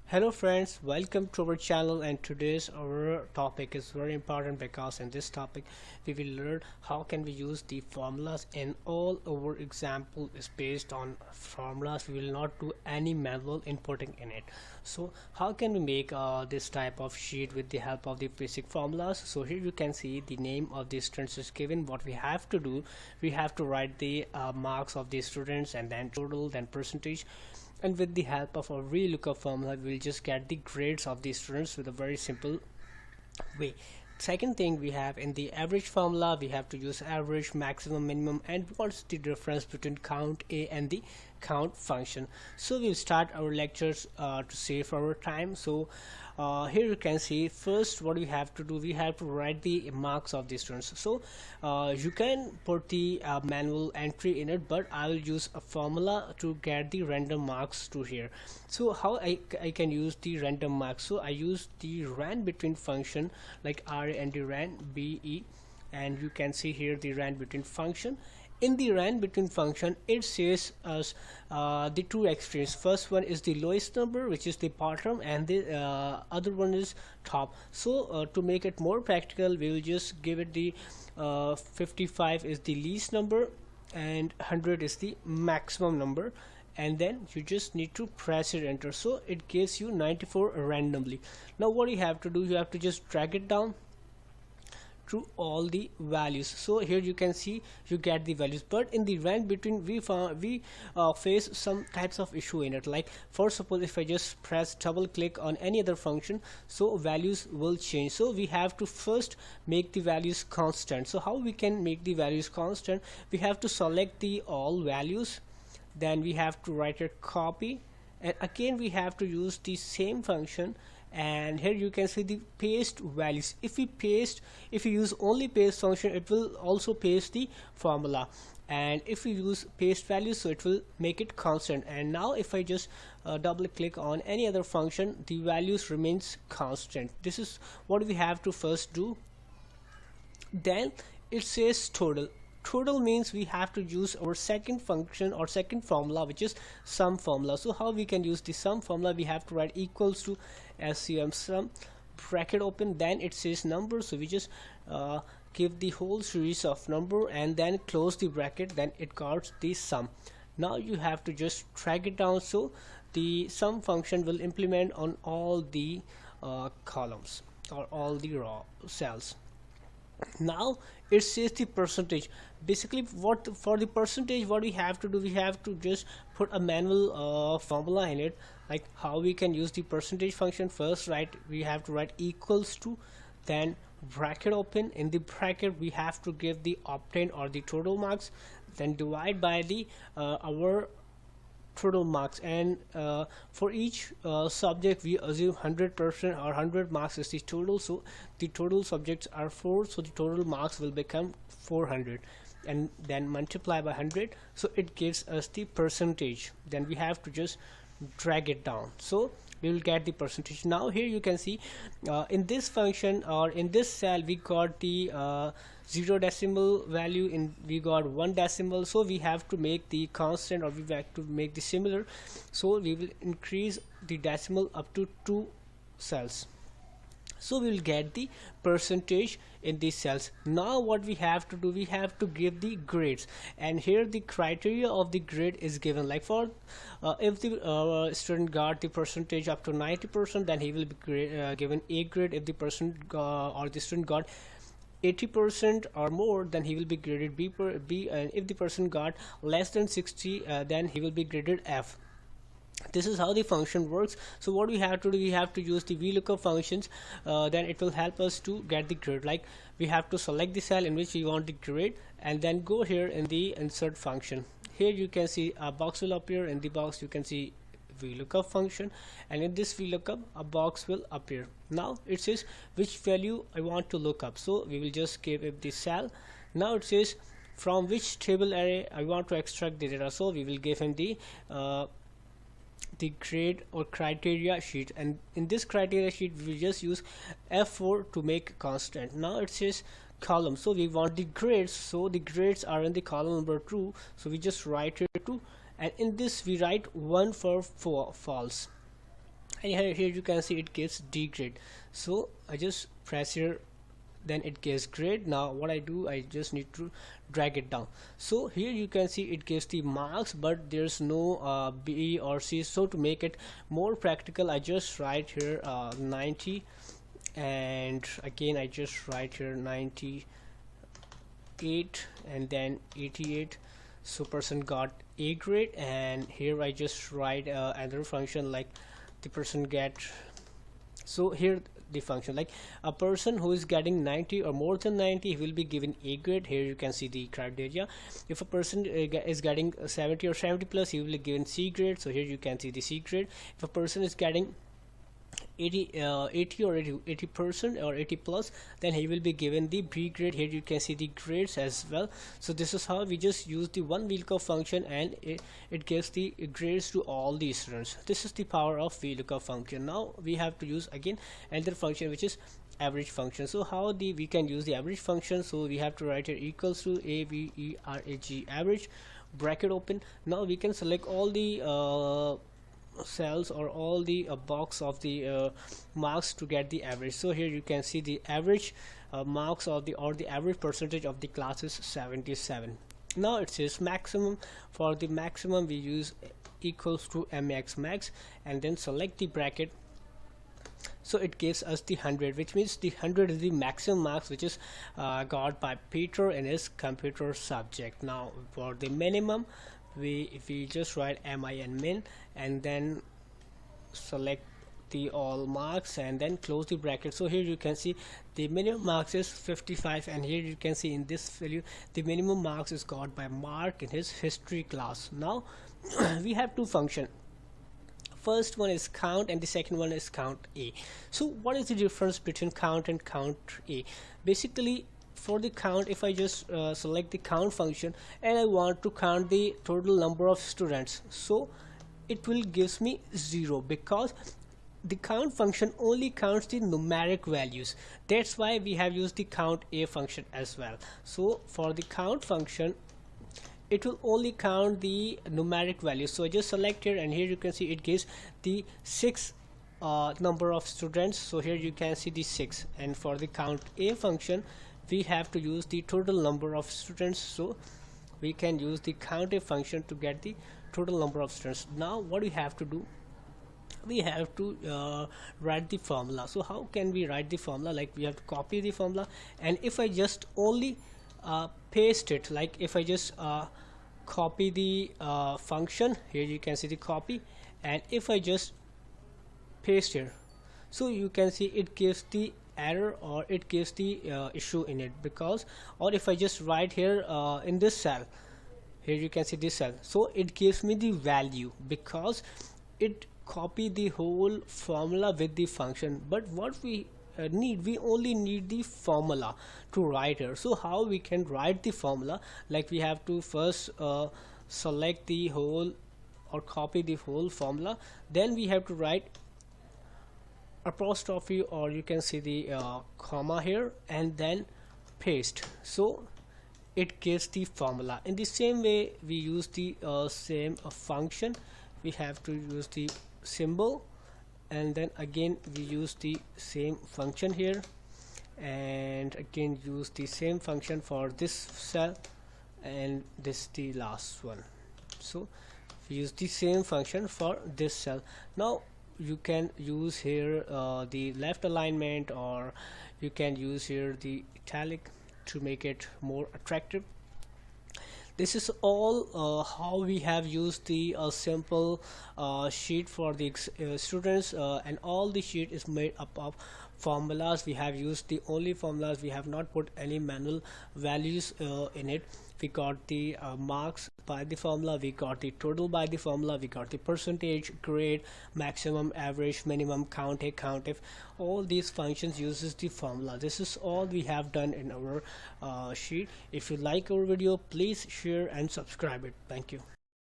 Hello friends, welcome to our channel, and today's our topic is very important because in this topic we will learn how can we use the formulas. In all our example is based on formulas. We will not do any manual inputting in it. So how can we make this type of sheet with the help of the basic formulas? So here you can see the name of the students is given. What we have to do, we have to write the marks of the students and then total, then percentage, and with the help of a VLOOKUP formula we will just get the grades of the students with a very simple way. Second thing, we have in the average formula we have to use average, maximum, minimum, and what's the difference between CountA and the count function. So we'll start our lectures to save our time. So here you can see first what we have to do, we have to write the marks of the students. So you can put the manual entry in it, but I will use a formula to get the random marks to here. So how I can use the random marks? So I use the Randbetween function, like R and the Randbe, and you can see here the Randbetween function. In the Randbetween function it says us the two extremes. First one is the lowest number, which is the bottom, and the other one is top. So to make it more practical, we will just give it the 55 is the least number and 100 is the maximum number, and then you just need to press it enter. So it gives you 94 randomly. Now what you have to do, you have to just drag it down to all the values. So here you can see you get the values, but in the Randbetween we face some types of issue in it. Like for suppose if I just press double click on any other function, so values will change. So we have to first make the values constant. So how we can make the values constant? We have to select the all values, then we have to write a copy, and again we have to use the same function, and here you can see the paste values. If we use only paste function, it will also paste the formula, and if we use paste values, so it will make it constant. And now if I just double click on any other function, the values remains constant. This is what we have to first do. Then it says total. Total means we have to use our second function or second formula, which is sum formula. So how we can use the sum formula? We have to write equals to SUM sum, bracket open, then it says number, so we just give the whole series of number and then close the bracket, then it got the sum. Now you have to just drag it down, so the sum function will implement on all the columns or all the raw cells. Now it says the percentage. Basically what for the percentage, what we have to do, we have to just put a manual formula in it. Like how we can use the percentage function? First, we have to write equals to, then bracket open, in the bracket we have to give the obtained or the total marks, then divide by the our total marks, and for each subject we assume 100% or 100 marks is the total. So the total subjects are 4, so the total marks will become 400, and then multiply by 100, so it gives us the percentage. Then we have to just drag it down, so we will get the percentage. Now here you can see in this function or in this cell we got the 0 decimal value, in we got 1 decimal, so we have to make the constant, or we have to make the similar, so we will increase the decimal up to 2 cells, so we will get the percentage in these cells. Now what we have to do, we have to give the grades, and here the criteria of the grade is given. Like for if the student got the percentage up to 90%, then he will be given A grade. If the person or the student got 80% or more, then he will be graded B, and if the person got less than 60, then he will be graded F. This is how the function works. So what we have to do, we have to use the VLOOKUP functions, then it will help us to get the grade. Like we have to select the cell in which we want the grade, and then go here in the insert function. Here you can see a box will appear. In the box you can see VLOOKUP function, and in this VLOOKUP a box will appear. Now it says which value I want to look up, so we will just give it the cell. Now it says from which table array I want to extract the data, so we will give him the grade or criteria sheet, and in this criteria sheet we will just use F4 to make constant. Now it says column, so we want the grades, so the grades are in the column number 2, so we just write here 2, and in this we write 1 for false. and here you can see it gives D grade. So I just press here, then it gives grade. Now what I do, I just need to drag it down. So here you can see it gives the marks, but there's no B or C. So to make it more practical, I just write here 90, and again I just write here 98 and then 88. So person got A grade, and here I just write another function like the person get. So here the function, like a person who is getting 90 or more than 90, he will be given A grade. Here you can see the criteria. If a person is getting 70 or 70 plus, he will be given C grade. So here you can see the C grade. If a person is getting 80 or 80% or 80 plus, then he will be given the B grade. Here you can see the grades as well. So this is how we just use the one VLOOKUP function, and it gives the grades to all the students. This is the power of VLOOKUP function. Now we have to use again another function, which is average function. So how we can use the average function? So we have to write here equals to average average, bracket open. Now we can select all the cells or all the box of the marks to get the average. So here you can see the average marks of the average percentage of the class is 77. Now it says maximum. For the maximum we use equals to max, and then select the bracket. So it gives us the 100, which means the 100 is the maximum marks which is got by Peter in his computer subject. Now for the minimum, if we just write min and then select the all marks and then close the bracket. So here you can see the minimum marks is 55, and here you can see in this value the minimum marks is got by Mark in his history class. Now we have two functions. First one is count and the second one is CountA. So what is the difference between count and CountA? Basically, for the count, if I just select the count function and I want to count the total number of students, so it will gives me 0, because the count function only counts the numeric values. That's why we have used the CountA function as well. So for the count function, it will only count the numeric values. So I just select here, and here you can see it gives the 6 number of students. So here you can see the 6, and for the CountA function we have to use the total number of students. So we can use the CountA function to get the total number of students. Now what we have to do, we have to write the formula. So how can we write the formula? Like we have to copy the formula, and if I just only paste it, like if I just copy the function, here you can see the copy, and if I just paste here, so you can see it gives the error or it gives the issue in it, because, or if I just write here in this cell, here you can see this cell, so it gives me the value because it copy the whole formula with the function. But what we we only need the formula to write here. So how we can write the formula? Like we have to first select the whole or copy the whole formula, then we have to write apostrophe, or you can see the comma here, and then paste. So it gives the formula. In the same way we use the same function. We have to use the symbol, and then again we use the same function here, and again use the same function for this cell, and this the last one. So we use the same function for this cell. Now you can use here the left alignment, or you can use here the italic to make it more attractive. This is all how we have used the simple sheet for the students, and all the sheet is made up of formulas. We have used the only formulas, we have not put any manual values in it. We got the marks by the formula, we got the total by the formula, we got the percentage, grade, maximum, average, minimum, count, COUNTIF. All these functions uses the formula. This is all we have done in our sheet. If you like our video, please share and subscribe it. Thank you.